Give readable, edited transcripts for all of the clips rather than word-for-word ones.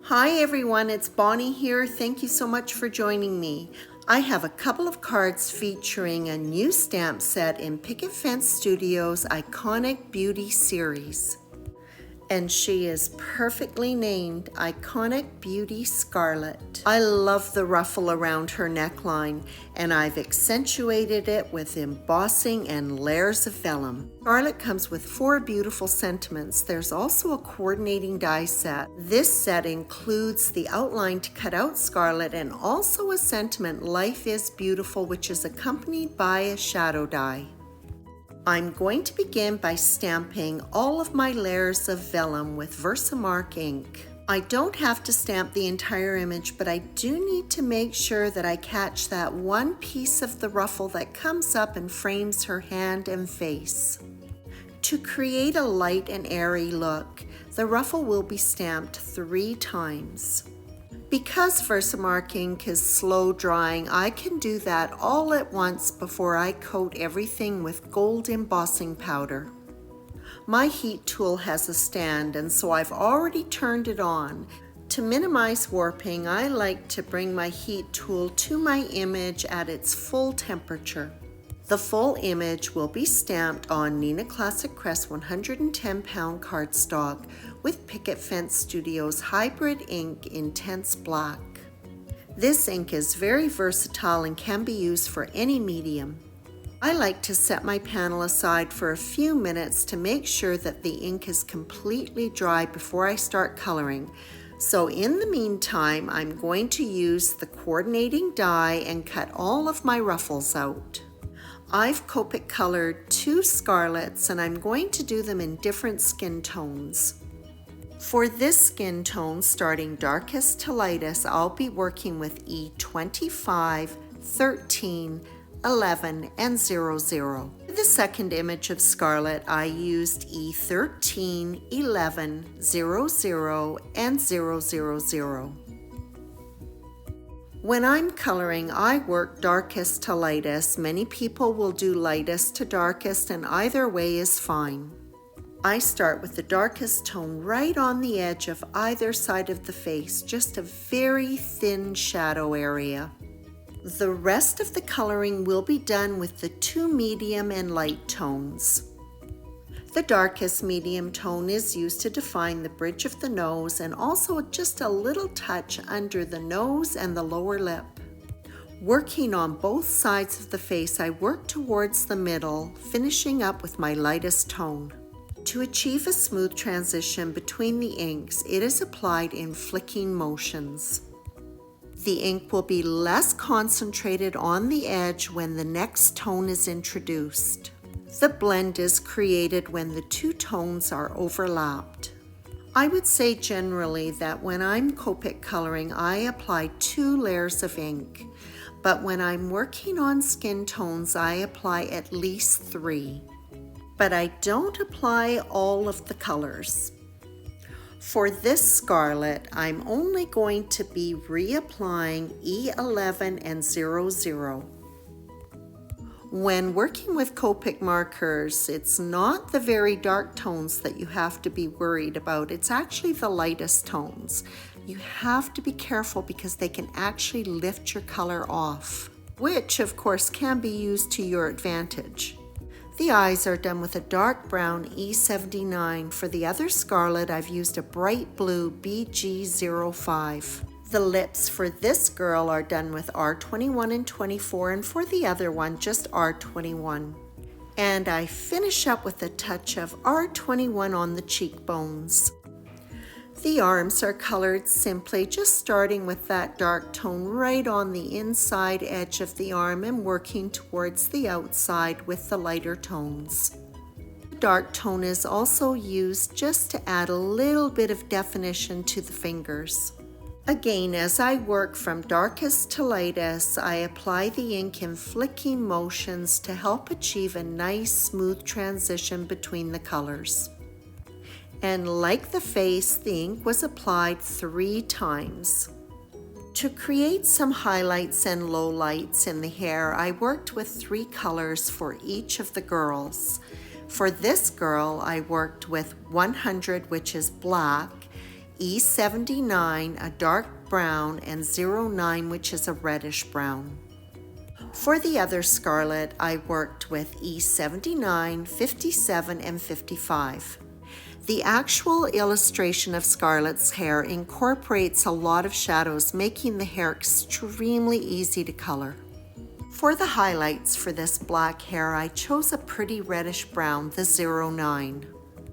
Hi everyone, it's Bonnie here. Thank you so much for joining me. I have a couple of cards featuring a new stamp set in Picket Studios' Iconic Beauty series. And she is perfectly named Iconic Beauty Scarlett. I love the ruffle around her neckline, and I've accentuated it with embossing and layers of vellum. Scarlett comes with 4 beautiful sentiments. There's also a coordinating die set. This set includes the outline to cut out Scarlett and also a sentiment, Life is Beautiful, which is accompanied by a shadow die. I'm going to begin by stamping all of my layers of vellum with Versamark ink. I don't have to stamp the entire image, but I do need to make sure that I catch that one piece of the ruffle that comes up and frames her hand and face. To create a light and airy look, the ruffle will be stamped 3 times. Because Versamark ink is slow drying, I can do that all at once before I coat everything with gold embossing powder. My heat tool has a stand, and so I've already turned it on. To minimize warping, I like to bring my heat tool to my image at its full temperature. The full image will be stamped on Neenah Classic Crest 110-pound cardstock with Picket Studios Hybrid Ink Intense Black. This ink is very versatile and can be used for any medium. I like to set my panel aside for a few minutes to make sure that the ink is completely dry before I start coloring. So in the meantime, I'm going to use the coordinating die and cut all of my ruffles out. I've Copic colored 2 Scarletts, and I'm going to do them in different skin tones. For this skin tone, starting darkest to lightest, I'll be working with E25, 13, 11, and 00. For the second image of Scarlett, I used E13, 11, 00, and 000. When I'm coloring, I work darkest to lightest. Many people will do lightest to darkest, and either way is fine. I start with the darkest tone right on the edge of either side of the face, just a very thin shadow area. The rest of the coloring will be done with the 2 medium and light tones. The darkest medium tone is used to define the bridge of the nose and also just a little touch under the nose and the lower lip. Working on both sides of the face, I work towards the middle, finishing up with my lightest tone. To achieve a smooth transition between the inks, it is applied in flicking motions. The ink will be less concentrated on the edge when the next tone is introduced. The blend is created when the 2 tones are overlapped. I would say generally that when I'm Copic coloring, I apply 2 layers of ink, but when I'm working on skin tones, I apply at least 3. But I don't apply all of the colors. For this Scarlett, I'm only going to be reapplying E11 and 00. When working with Copic markers, it's not the very dark tones that you have to be worried about. It's actually the lightest tones. You have to be careful because they can actually lift your color off, which of course can be used to your advantage. The eyes are done with a dark brown E79. For the other Scarlett, I've used a bright blue BG05. The lips for this girl are done with R21 and 24, and for the other one, just R21. And I finish up with a touch of R21 on the cheekbones. The arms are colored simply, just starting with that dark tone right on the inside edge of the arm and working towards the outside with the lighter tones. The dark tone is also used just to add a little bit of definition to the fingers. Again, as I work from darkest to lightest, I apply the ink in flicking motions to help achieve a nice smooth transition between the colors. And like the face, the ink was applied 3 times. To create some highlights and lowlights in the hair, I worked with 3 colors for each of the girls. For this girl, I worked with 100, which is black, E79, a dark brown, and 09, which is a reddish brown. For the other Scarlett, I worked with E79, 57, and 55. The actual illustration of Scarlett's hair incorporates a lot of shadows, making the hair extremely easy to color. For the highlights for this black hair, I chose a pretty reddish brown, the 09.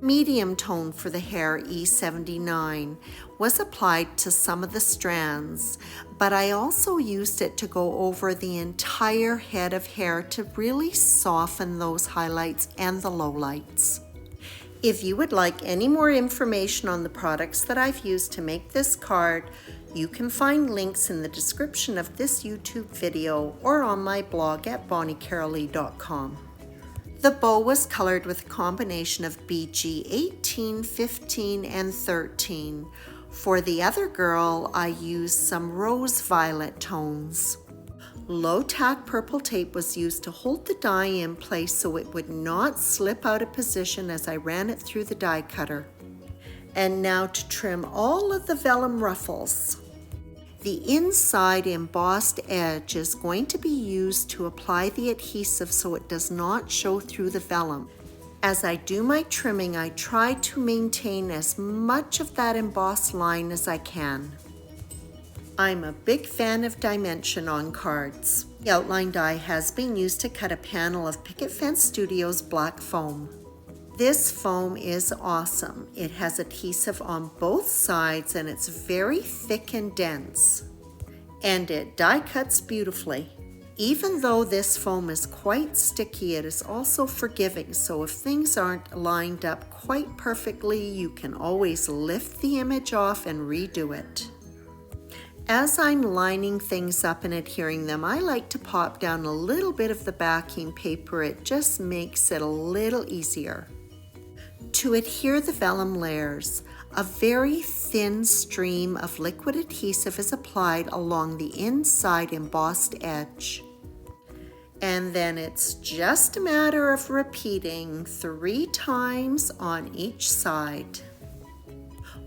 Medium tone for the hair, E79, was applied to some of the strands, but I also used it to go over the entire head of hair to really soften those highlights and the lowlights. If you would like any more information on the products that I've used to make this card, you can find links in the description of this YouTube video or on my blog at bonniecarolee.com. The bow was colored with a combination of BG 18, 15, and 13. For the other girl, I used some rose violet tones. Low tack purple tape was used to hold the die in place so it would not slip out of position as I ran it through the die cutter. And now to trim all of the vellum ruffles. The inside embossed edge is going to be used to apply the adhesive so it does not show through the vellum. As I do my trimming, I try to maintain as much of that embossed line as I can. I'm a big fan of dimension on cards. The outline die has been used to cut a panel of Picket Fence Studios black foam. This foam is awesome. It has adhesive on both sides and it's very thick and dense. And it die cuts beautifully. Even though this foam is quite sticky, it is also forgiving, so if things aren't lined up quite perfectly, you can always lift the image off and redo it. As I'm lining things up and adhering them, I like to pop down a little bit of the backing paper. It just makes it a little easier. To adhere the vellum layers, a very thin stream of liquid adhesive is applied along the inside embossed edge. And then it's just a matter of repeating 3 times on each side.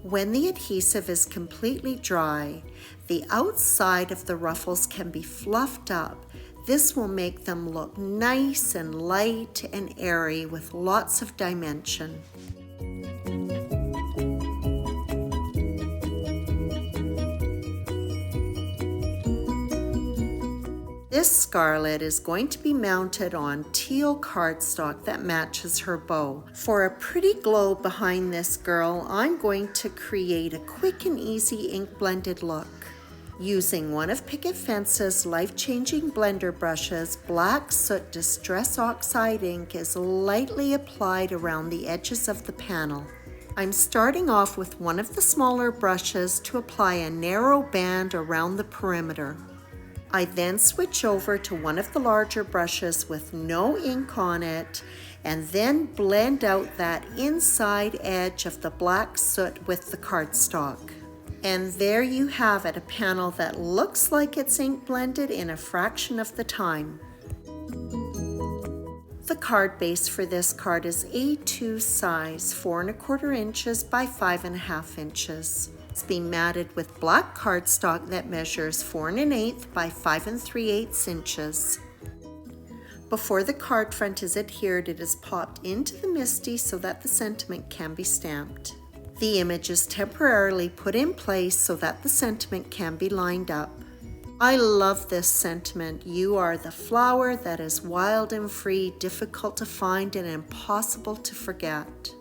When the adhesive is completely dry, the outside of the ruffles can be fluffed up. This will make them look nice and light and airy with lots of dimension. This Scarlett is going to be mounted on teal cardstock that matches her bow. For a pretty glow behind this girl, I'm going to create a quick and easy ink blended look. Using one of Picket Fence's life-changing blender brushes, black soot distress oxide ink is lightly applied around the edges of the panel. I'm starting off with one of the smaller brushes to apply a narrow band around the perimeter. I then switch over to one of the larger brushes with no ink on it and then blend out that inside edge of the black soot with the cardstock. And there you have it, a panel that looks like it's ink blended in a fraction of the time. The card base for this card is A2 size, 4 1/4 inches by 5 1/2 inches. It's being matted with black cardstock that measures 4 1/8 by 5 3/8 inches. Before the card front is adhered, it is popped into the MISTI so that the sentiment can be stamped. The image is temporarily put in place so that the sentiment can be lined up. I love this sentiment. You are the flower that is wild and free, difficult to find and impossible to forget.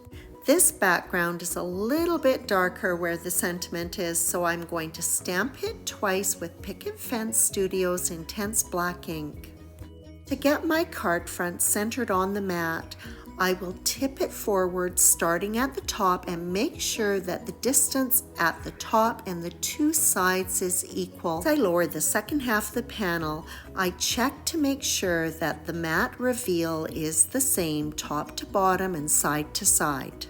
This background is a little bit darker where the sentiment is, so I'm going to stamp it twice with Picket Fence Studios Intense Black ink. To get my card front centered on the mat, I will tip it forward starting at the top and make sure that the distance at the top and the 2 sides is equal. As I lower the second half of the panel, I check to make sure that the mat reveal is the same top to bottom and side to side.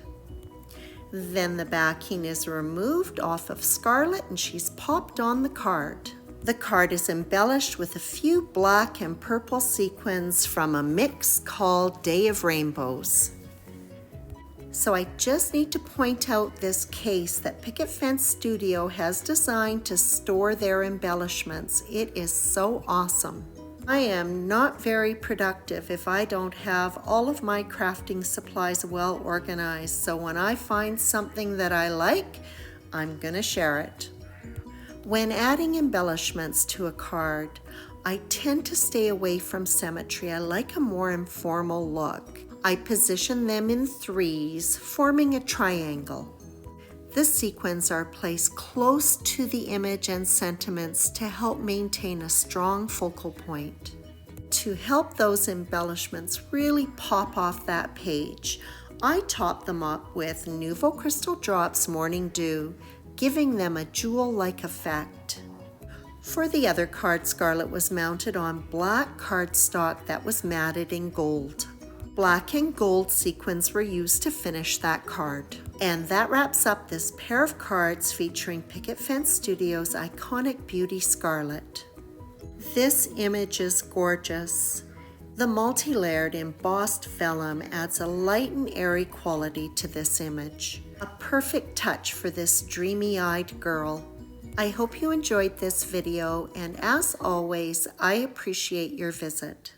Then the backing is removed off of Scarlett and she's popped on the card. The card is embellished with a few black and purple sequins from a mix called Day of Rainbows. So I just need to point out this case that Picket Fence Studio has designed to store their embellishments. It is so awesome. I am not very productive if I don't have all of my crafting supplies well organized, so when I find something that I like, I'm gonna share it. When adding embellishments to a card, I tend to stay away from symmetry. I like a more informal look. I position them in threes, forming a triangle. The sequins are placed close to the image and sentiments to help maintain a strong focal point. To help those embellishments really pop off that page, I top them up with Nouveau Crystal Drops Morning Dew, giving them a jewel-like effect. For the other card, Scarlett was mounted on black cardstock that was matted in gold. Black and gold sequins were used to finish that card. And that wraps up this pair of cards featuring Picket Fence Studios' iconic beauty Scarlett. This image is gorgeous. The multi-layered embossed vellum adds a light and airy quality to this image. A perfect touch for this dreamy-eyed girl. I hope you enjoyed this video, and as always, I appreciate your visit.